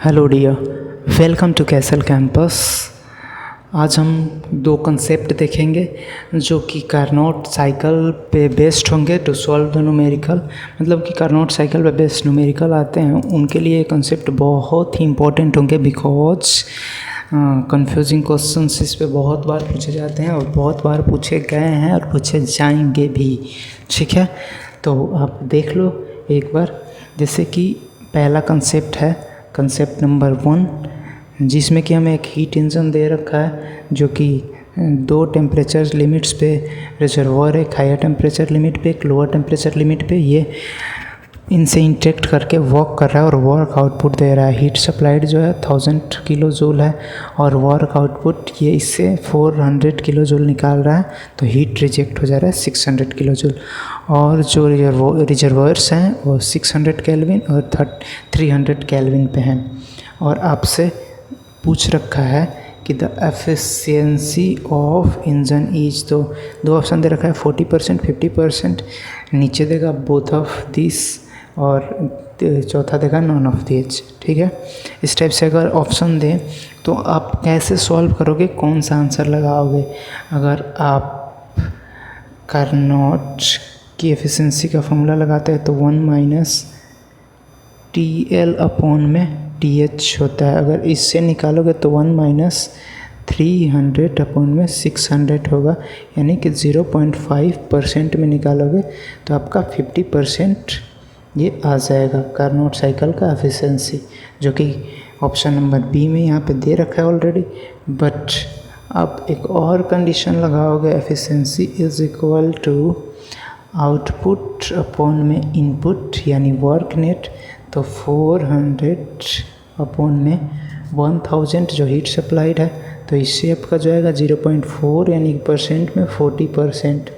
Hello dear, welcome to Castle Campus. आज हम दो कंसेप्ट देखेंगे जो कि कार्नोट साइकिल पे बेस्ड होंगे टू सॉल्व द न्यूमेरिकल। मतलब कि कार्नोट साइकिल पे बेस्ड न्यूमेरिकल आते हैं उनके लिए ये कंसेप्ट बहुत ही इंपॉर्टेंट होंगे बिकॉज कंफ्यूजिंग क्वेश्चंस इस पे बहुत बार पूछे जाते हैं और बहुत बार पूछे गए हैं और पूछे जाएंगे भी। ठीक है, तो आप देख लो एक बार। जैसे कि पहला कंसेप्ट है कंसेप्ट नंबर 1, जिसमें कि हमें एक हीट इंजन दे रखा है जो कि दो टेम्परेचर लिमिट्स पे रिजर्वॉर है, एक हायर टेम्परेचर लिमिट पे एक लोअर टेम्परेचर लिमिट पे। ये इनसे इंटरेक्ट करके वर्क कर रहा है और वर्क आउटपुट दे रहा है। हीट सप्लाइड जो है 1000 किलो जूल है और वर्क आउटपुट ये इससे 400 किलो जूल निकाल रहा है, तो हीट रिजेक्ट हो जा रहा है 600 किलो जूल। और जो रिजर्वॉयर्स हैं वो 600 केल्विन और 300 केल्विन पे हैं। और आपसे पूछ रखा है कि the efficiency of engine is, तो दो ऑप्शन दे रखा है 40% 50%, नीचे देगा बोथ ऑफ दिस और चौथा देगा नॉन ऑफ दिस। ठीक है, इस टाइप से अगर ऑप्शन दें तो आप कैसे सॉल्व करोगे, कौन सा आंसर लगाओगे? अगर आप कार्नोट की एफिशिएंसी का फॉर्मूला लगाते हैं तो 1 माइनस TL अपॉन में TH होता है। अगर इससे निकालोगे तो 1 माइनस 300 अपॉन में 600 होगा, यानी कि 0.5% में निकालोगे तो आपका 50% ये आ जाएगा कार्नोट साइकिल का एफिशिएंसी, जो कि ऑप्शन नंबर बी में यहाँ पे दे रखा है ऑलरेडी। बट आप एक और कंडीशन लगाओगे, efficiency is equal to output upon में इनपुट यानी वर्क नेट, तो 400 अपॉन में 1000 जो हीट सप्लाइड है, तो इससे आपका जो आएगा 0.4 यानी परसेंट में 40%।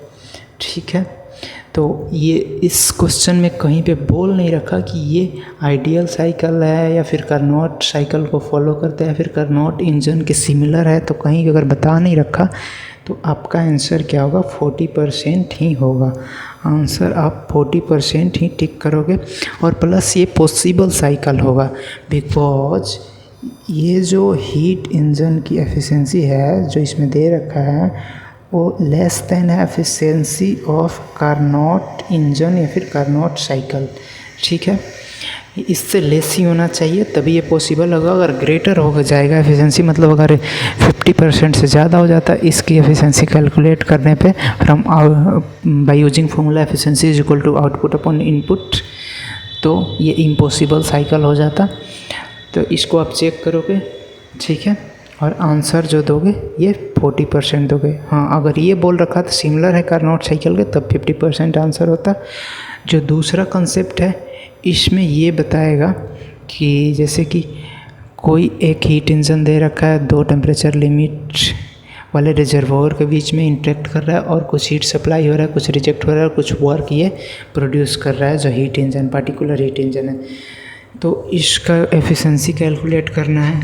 ठीक है, तो ये इस क्वेश्चन में कहीं पे बोल नहीं रखा कि ये आइडियल साइकिल है या फिर कार्नोट साइकिल को फॉलो करता है या फिर कार्नोट इंजन के सिमिलर है, तो कहीं अगर बता नहीं रखा तो आपका आंसर क्या होगा, 40% ही होगा। आंसर आप 40% ही टिक करोगे। और प्लस ये पॉसिबल साइकिल होगा बिकॉज ये जो हीट इंजन की एफिशिएंसी है जो इसमें दे रखा है वो लेस देन है एफिशिएंसी ऑफ कार्नोट इंजन या फिर कार्नोट साइकिल। ठीक है, इससे लेस ही होना चाहिए तभी ये पॉसिबल होगा। अगर ग्रेटर हो जाएगा एफिशिएंसी, मतलब अगर 50% से ज़्यादा हो जाता है इसकी एफिशिएंसी कैलकुलेट करने पे from by using formula efficiency is equal to output upon input, तो ये इम्पॉसिबल साइकिल हो जाता। तो इसको आप चेक करोगे, ठीक है, और आंसर जो दोगे ये 40% दोगे। हाँ, अगर ये बोल रखा था सिमिलर है कार्नोट साइकिल के तब 50% आंसर होता। जो दूसरा कंसेप्ट है इसमें ये बताएगा कि जैसे कि कोई एक हीट इंजन दे रखा है, दो टेम्परेचर लिमिट वाले रिजर्वॉयर के बीच में इंटरेक्ट कर रहा है और कुछ हीट सप्लाई हो रहा है, कुछ रिजेक्ट हो रहा है और कुछ वर्क ये प्रोड्यूस कर रहा है जो heat engine particular heat engine है। तो इसका एफिशिएंसी कैलकुलेट करना है,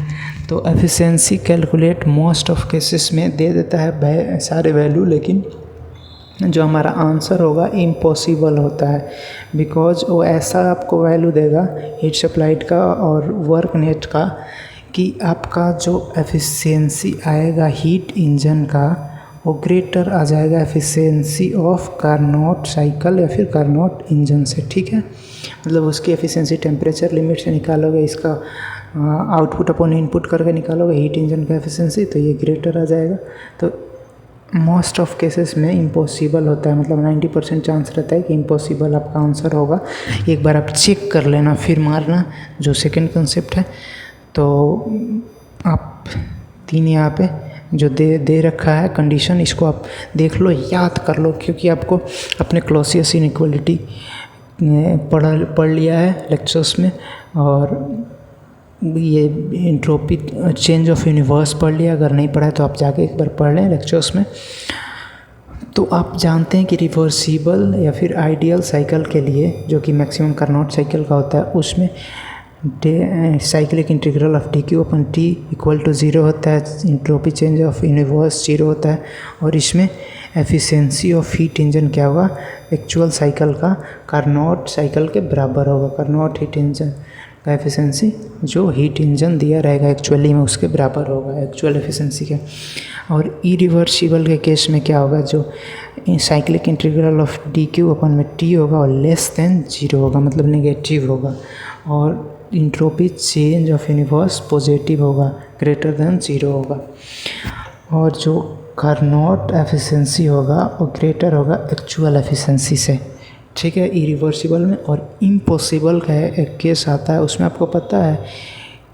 तो efficiency calculate most of cases में दे देता है सारे वैल्यू, लेकिन जो हमारा आंसर होगा इम्पॉसिबल होता है बिकॉज वो ऐसा आपको वैल्यू देगा हीट सप्लाइड का और वर्क नेट का कि आपका जो एफिशिएंसी आएगा हीट इंजन का वो ग्रेटर आ जाएगा एफिशिएंसी ऑफ कार्नोट साइकिल या फिर कार्नोट इंजन से। ठीक है, मतलब उसकी एफिशिएंसी टेम्परेचर लिमिट से निकालोगे, इसका आउटपुट अपॉन इनपुट करके निकालोगे हीट इंजन का एफिशिएंसी, तो ये ग्रेटर आ जाएगा। तो मोस्ट ऑफ केसेस में इम्पॉसिबल होता है, मतलब 90% चांस रहता है कि इम्पॉसिबल आपका आंसर होगा। एक बार आप चेक कर लेना फिर मारना। जो सेकंड कंसेप्ट है तो आप 3 यहाँ पे जो दे रखा है कंडीशन, इसको आप देख लो, याद कर लो, क्योंकि आपको अपने क्लॉसियस इनइक्वालिटी पढ़ लिया है लेक्चर्स में और ये एंट्रोपी चेंज ऑफ यूनिवर्स पढ़ लिया। अगर नहीं पढ़ा है तो आप जाके एक बार पढ़ लें लेक्चर्स में। तो आप जानते हैं कि रिवर्सिबल या फिर आइडियल साइकिल के लिए जो कि मैक्सिमम कार्नोट साइकिल का होता है उसमें cyclic integral of dq upon t equal to 0 होता है, एंट्रोपी चेंज ऑफ यूनिवर्स 0 होता है। और इसमें एफिशिएंसी ऑफ हीट इंजन क्या होगा, एक्चुअल साइकिल का कार्नोट साइकिल के बराबर होगा, कार्नोट हीट इंजन। का एफिशिएंसी जो हीट इंजन दिया रहेगा एक्चुअली में उसके बराबर होगा एक्चुअल एफिशिएंसी के। और इरिवर्सिबल के केस में क्या होगा, जो cyclic integral of D Q अपन में टी होगा और लेस देन 0 होगा, मतलब नेगेटिव होगा। और entropy change of universe positive होगा, ग्रेटर देन 0 होगा। और जो कार्नोट एफिशिएंसी होगा वो ग्रेटर होगा एक्चुअल एफिशिएंसी से, ठीक है, इरिवर्सिबल में। और इम्पॉसिबल का एक केस आता है, उसमें आपको पता है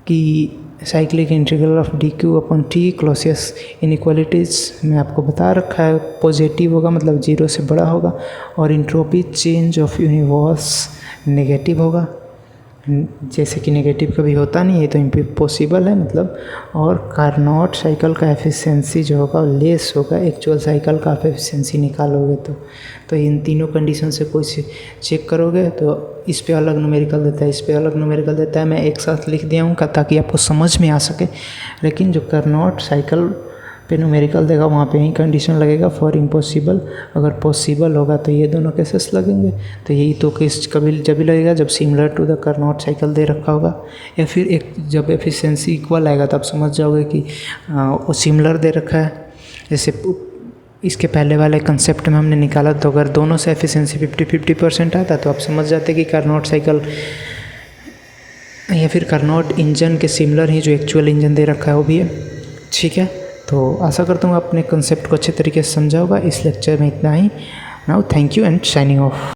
कि cyclic integral of D Q upon T Clausius inequalities में आपको बता रखा है पॉजिटिव होगा, मतलब 0 से बड़ा होगा। और entropy change of universe negative होगा, जैसे कि नेगेटिव कभी होता नहीं है, तो इम्पॉसिबल है मतलब। और कार्नोट साइकिल का एफिशिएंसी जो होगा लेस होगा एक्चुअल साइकिल का आप एफिशिएंसी निकालोगे तो इन तीनों कंडीशन से कोई चेक करोगे तो इस पे अलग न्यूमेरिकल देता है, इस पे अलग न्यूमेरिकल देता है। मैं एक साथ लिख दिया हूँ ताकि आपको समझ में आ सके। लेकिन जो कार्नोट साइकिल पे न्यूमेरिकल देगा वहाँ पे ही कंडीशन लगेगा फॉर इम्पॉसिबल। अगर पॉसिबल होगा तो ये दोनों केसेस लगेंगे। तो यही तो केस कभी जब भी लगेगा जब similar to the Carnot cycle दे रखा होगा, या फिर एक जब एफिशिएंसी इक्वल आएगा तब समझ जाओगे कि वो सिमिलर दे रखा है। जैसे इसके पहले वाले कंसेप्ट में हमने निकाला, तो अगर दोनों से एफिशिएंसी 50-50% आता तो आप समझ जाते कि कार्नोट साइकिल या फिर कार्नोट इंजन के सिमिलर ही जो एक्चुअल इंजन दे रखा है वो भी है, ठीक है। तो आशा करता हूँ अपने कंसेप्ट को अच्छे तरीके से समझा होगा। इस लेक्चर में इतना ही। Now thank you and signing of.